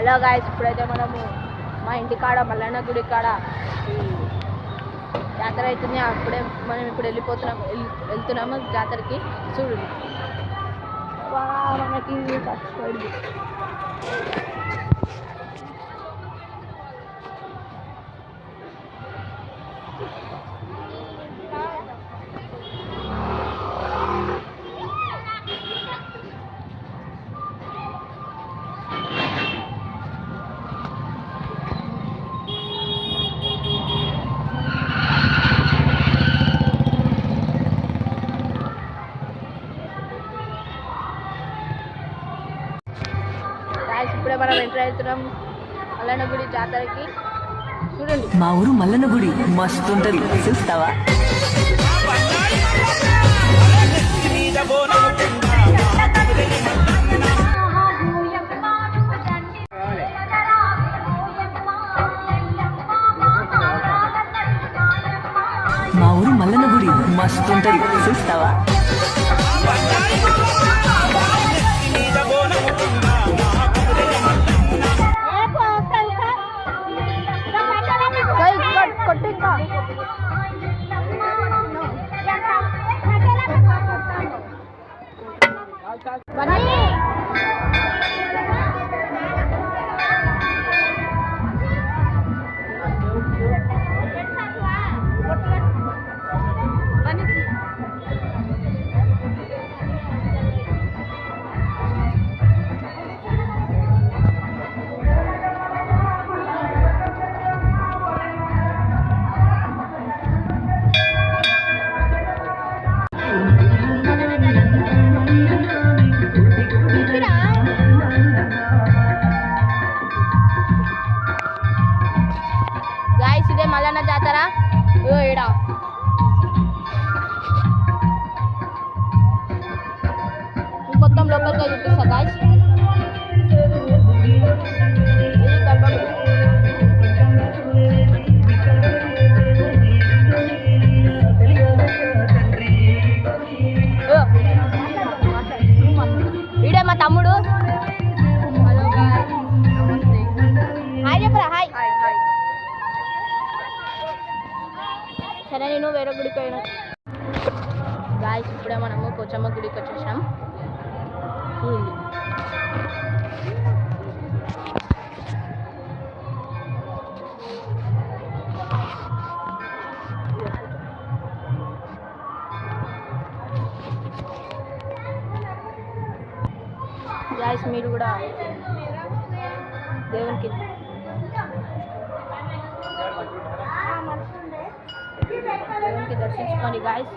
Hello guys, ఇప్పుడైతే మనము మా ఇంటి కాడ మల్లన్న గుడి కాడ ఈ జాతర అవుతుంది. అప్పుడే మనం ఇప్పుడు వెళ్తున్నాము జాతరకి. చూడండి మనకి కష్టపడింది. ఇప్పుడే మనం ఎంటర్ అవుతున్నాం మల్లన్న గుడి జాతరకి. చూడండి మా ఊరు మల్లన్న గుడి మస్తు ఉంటది, చూస్తావా? మా ఊరు మల్లన్న గుడి మస్తు ఉంటది, చూస్తావా? ఇదే మల్లన్న జాతర. ఈడ మొత్తం లోపలిగా చూపిస్తా గాయస్. ఈడే మా తమ్ముడు. హాయ్ చెప్పరా. హాయ్. సరే, నేను వేరే గుడికి పోయినా గాయస్. ఇప్పుడే మనము పోచమ్మ గుడికి వచ్చేసాం. గాయస్ మీరు కూడా దేవునికి దర్శించుకోండి గాయస్.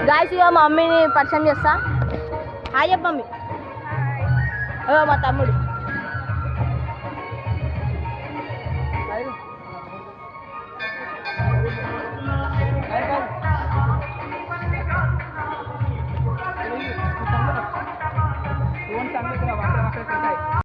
గాయస్ ఇక మా మమ్మీని పరిచయం చేస్తా. హాయ్ చెప్ప మమ్మీ. మా తమ్ముడు.